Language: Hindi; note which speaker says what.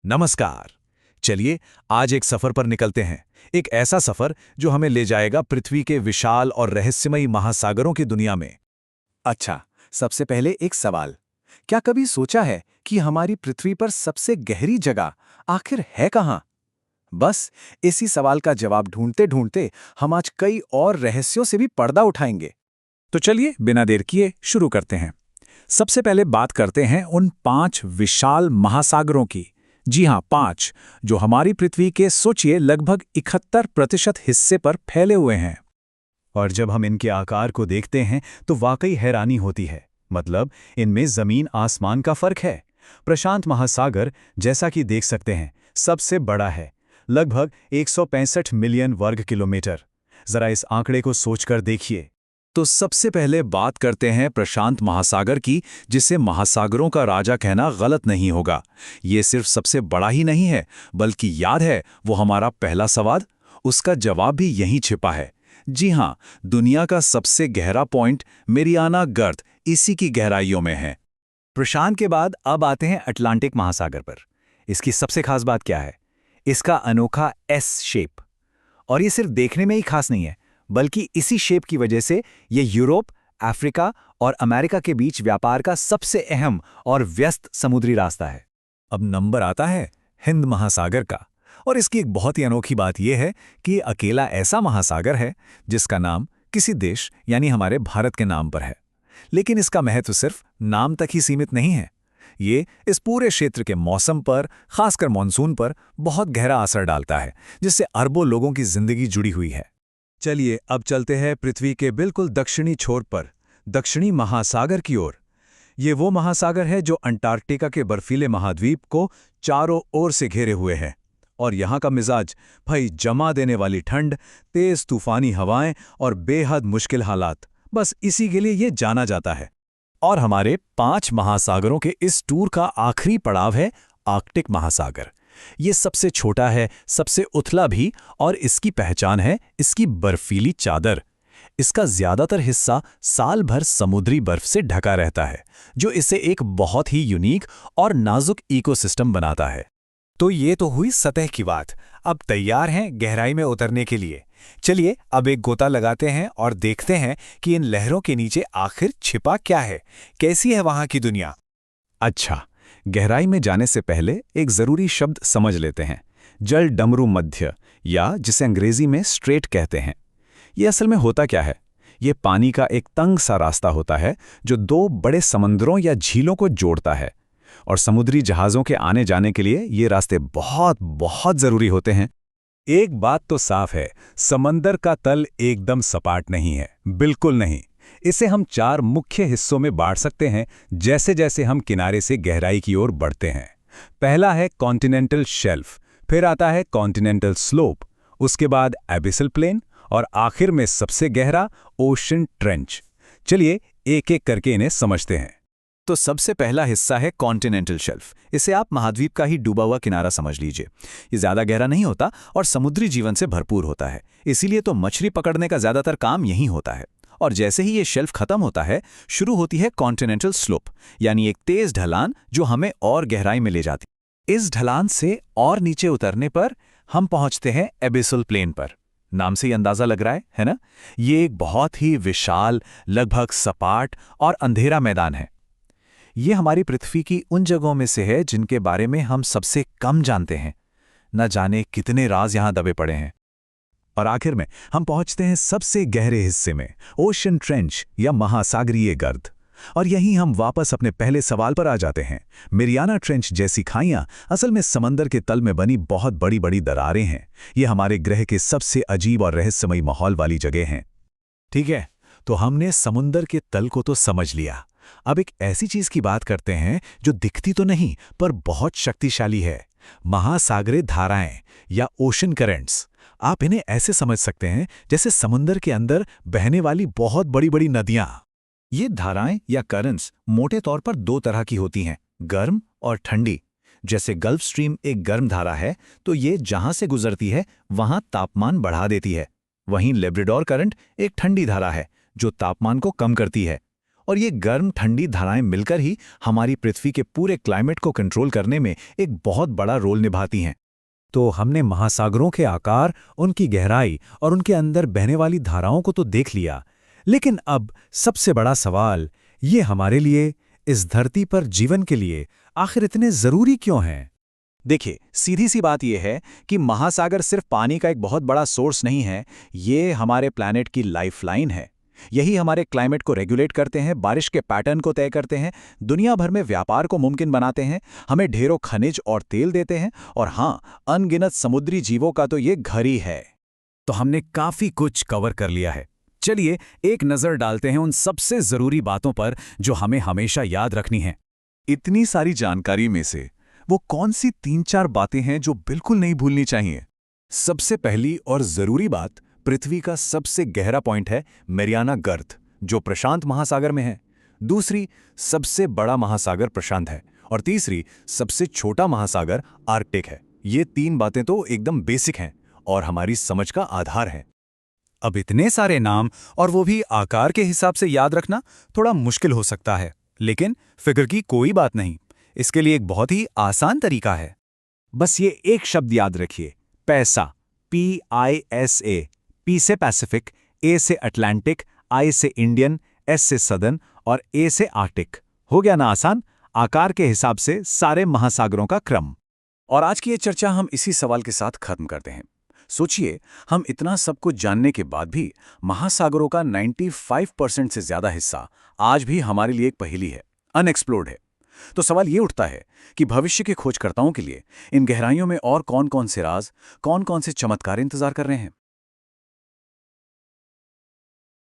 Speaker 1: नमस्कार। चलिए आज एक सफर पर निकलते हैं। एक ऐसा सफर जो हमें ले जाएगा पृथ्वी के विशाल और रहस्यमयी महासागरों की दुनिया में।
Speaker 2: अच्छा, सबसे पहले एक सवाल। क्या कभी सोचा है कि हमारी पृथ्वी पर सबसे गहरी जगह आखिर है कहाँ? बस इसी सवाल का जवाब ढूंढते ढूंढते हम आज कई और रहस्यों से भी पर्दा उठाएंगे।
Speaker 1: तो चलिए बिना देर किए शुरू करते हैं। सबसे पहले बात करते हैं उन 5 विशाल महासागरों की। जी हाँ, 5, जो हमारी पृथ्वी के सोचिए लगभग 71% हिस्से पर फैले हुए हैं।
Speaker 2: और जब हम इनके आकार को देखते हैं तो वाकई हैरानी होती है। मतलब इनमें जमीन आसमान का फर्क है। प्रशांत महासागर, जैसा कि देख सकते हैं, सबसे बड़ा है, लगभग 165 मिलियन वर्ग किलोमीटर। जरा इस आंकड़े को सोचकर देखिए।
Speaker 1: तो सबसे पहले बात करते हैं प्रशांत महासागर की, जिसे महासागरों का राजा कहना गलत नहीं होगा। ये सिर्फ सबसे बड़ा ही नहीं है, बल्कि याद है वो हमारा पहला सवाल, उसका जवाब भी यहीं छिपा है। जी हाँ, दुनिया का सबसे गहरा पॉइंट मेरियाना गर्त इसी की गहराइयों में है।
Speaker 2: प्रशांत के बाद अब आते हैं अटलांटिक महासागर पर। इसकी सबसे खास बात क्या है? इसका अनोखा एस शेप। और ये सिर्फ देखने में ही खास नहीं है, बल्कि इसी शेप की वजह से ये यूरोप, अफ्रीका और अमेरिका के बीच व्यापार का सबसे अहम और व्यस्त समुद्री रास्ता है।
Speaker 1: अब नंबर आता है हिंद महासागर का। और इसकी एक बहुत ही अनोखी बात यह है कि ये अकेला ऐसा महासागर है जिसका नाम किसी देश यानी हमारे भारत के नाम पर है। लेकिन इसका महत्व सिर्फ नाम तक ही सीमित नहीं है। ये इस पूरे क्षेत्र के मौसम पर, खासकर मानसून पर, बहुत गहरा असर डालता है, जिससे अरबों लोगों की जिंदगी जुड़ी हुई है। चलिए अब चलते हैं पृथ्वी के बिल्कुल दक्षिणी छोर पर, दक्षिणी महासागर की ओर। ये वो महासागर है जो अंटार्कटिका के बर्फीले महाद्वीप को चारों ओर से घेरे हुए है। और यहाँ का मिजाज, भाई, जमा देने वाली ठंड, तेज तूफानी हवाएं और बेहद मुश्किल हालात, बस इसी के लिए ये जाना जाता है। और हमारे 5 महासागरों के इस टूर का आखिरी पड़ाव है आर्कटिक महासागर। ये सबसे छोटा है, सबसे उथला भी, और इसकी पहचान है इसकी बर्फीली चादर। इसका ज्यादातर हिस्सा साल भर समुद्री बर्फ से ढका रहता है, जो इसे एक बहुत ही यूनिक और नाजुक इकोसिस्टम बनाता है। तो ये तो हुई सतह की बात। अब तैयार हैं गहराई में उतरने के लिए। चलिए अब एक गोता लगाते हैं और देखते हैं कि इन लहरों के नीचे आखिर छिपा क्या है, कैसी है वहां की दुनिया। अच्छा, गहराई में जाने से पहले एक जरूरी शब्द समझ लेते हैं, जल डमरू मध्य, या जिसे अंग्रेजी में स्ट्रेट कहते हैं। ये असल में होता क्या है? ये पानी का एक तंग सा रास्ता होता है जो 2 बड़े समंदरों या झीलों को जोड़ता है। और समुद्री जहाज़ों के आने जाने के लिए ये रास्ते बहुत बहुत ज़रूरी होते हैं। एक बात तो साफ है, समंदर का तल एकदम सपाट नहीं है, बिल्कुल नहीं। इसे हम 4 मुख्य हिस्सों में बांट सकते हैं, जैसे जैसे हम किनारे से गहराई की ओर बढ़ते हैं। पहला है कॉन्टिनेंटल शेल्फ, फिर आता है कॉन्टिनेंटल स्लोप, उसके बाद एबिसल प्लेन, और आखिर में सबसे गहरा ओशन ट्रेंच। चलिए एक एक करके इन्हें समझते हैं। तो सबसे पहला हिस्सा है कॉन्टिनेंटल शेल्फ। इसे आप महाद्वीप का ही डूबा हुआ किनारा समझ लीजिए। ये ज़्यादा गहरा नहीं होता और समुद्री जीवन से भरपूर होता है, इसीलिए तो मछली पकड़ने का ज़्यादातर काम यहीं होता है। और जैसे ही ये शेल्फ खत्म होता है, शुरू होती है कॉन्टिनेंटल स्लोप, यानी एक तेज ढलान जो हमें और गहराई में ले जाती है। इस ढलान से और नीचे उतरने पर हम पहुंचते हैं एबिसल प्लेन पर। नाम से ही अंदाजा लग रहा है ना? ये एक बहुत ही विशाल, लगभग सपाट और अंधेरा मैदान है। ये हमारी पृथ्वी की उन जगहों में से है जिनके बारे में हम सबसे कम जानते हैं। न जाने कितने राज यहाँ दबे पड़े हैं। और आखिर में हम पहुंचते हैं सबसे गहरे हिस्से में, ओशन ट्रेंच या महासागरीय गर्त। और यहीं हम वापस अपने पहले सवाल पर आ जाते हैं। मेरियाना ट्रेंच जैसी खाइयां असल में समंदर के तल में बनी बहुत बड़ी बड़ी दरारें हैं। ये हमारे ग्रह के सबसे अजीब और रहस्यमयी माहौल वाली जगह हैं। ठीक है, तो हमने समुंदर के तल को तो समझ लिया। अब एक ऐसी चीज की बात करते हैं जो दिखती तो नहीं पर बहुत शक्तिशाली है, महासागरीय धाराएं या ओशन करंट्स। आप इन्हें ऐसे समझ सकते हैं जैसे समुंदर के अंदर बहने वाली बहुत बड़ी बड़ी नदियां। ये धाराएं या करंट्स मोटे तौर पर 2 तरह की होती हैं, गर्म और ठंडी। जैसे गल्फ स्ट्रीम एक गर्म धारा है, तो ये जहां से गुजरती है वहां तापमान बढ़ा देती है। वहीं लेब्राडोर करंट एक ठंडी धारा है जो तापमान को कम करती है। और ये गर्म ठंडी धाराएं मिलकर ही हमारी पृथ्वी के पूरे क्लाइमेट को कंट्रोल करने में एक बहुत बड़ा रोल निभाती हैं।
Speaker 2: तो हमने महासागरों के आकार, उनकी गहराई और उनके अंदर बहने वाली धाराओं को तो देख लिया, लेकिन अब सबसे बड़ा सवाल, ये हमारे लिए, इस धरती पर जीवन के लिए आखिर इतने जरूरी क्यों हैं?
Speaker 1: देखिए, सीधी सी बात यह है कि महासागर सिर्फ पानी का एक बहुत बड़ा सोर्स नहीं है, ये हमारे प्लैनेट की लाइफलाइन है। यही हमारे क्लाइमेट को रेगुलेट करते हैं, बारिश के पैटर्न को तय करते हैं, दुनिया भर में व्यापार को मुमकिन बनाते हैं, हमें ढेरों खनिज और तेल देते हैं, और हाँ, अनगिनत समुद्री जीवों का तो ये घर ही है।
Speaker 2: तो हमने काफी कुछ कवर कर लिया है। चलिए एक नजर डालते हैं उन सबसे जरूरी बातों पर जो हमें हमेशा याद रखनी है।
Speaker 1: इतनी सारी जानकारी में से वो कौन सी 3-4 बातें हैं जो बिल्कुल नहीं भूलनी चाहिए? सबसे पहली और जरूरी बात, पृथ्वी का सबसे गहरा पॉइंट है मैरियाना गर्त, जो प्रशांत महासागर में है। दूसरी, सबसे बड़ा महासागर प्रशांत है, और तीसरी, सबसे छोटा महासागर आर्कटिक है। ये 3 बातें तो एकदम बेसिक हैं और हमारी समझ का आधार हैं।
Speaker 2: अब इतने सारे नाम और वो भी आकार के हिसाब से याद रखना थोड़ा मुश्किल हो सकता है, लेकिन फिक्र की कोई बात नहीं। इसके लिए एक बहुत ही आसान तरीका है। बस ये एक शब्द याद रखिए, पैसा। PISA। P से पैसिफिक, A से अटलांटिक, I से इंडियन, S से सदर्न और A से आर्कटिक। हो गया ना आसान? आकार के हिसाब से सारे महासागरों का क्रम।
Speaker 1: और आज की ये चर्चा हम इसी सवाल के साथ खत्म करते हैं। सोचिए, हम इतना सब कुछ जानने के बाद भी महासागरों का 95% से ज्यादा हिस्सा आज भी हमारे लिए एक पहेली है, अनएक्सप्लोर्ड है। तो सवाल ये उठता है कि भविष्य के खोजकर्ताओं के लिए इन गहराइयों में और कौन-कौन से राज, कौन-कौन से चमत्कार इंतजार कर रहे हैं?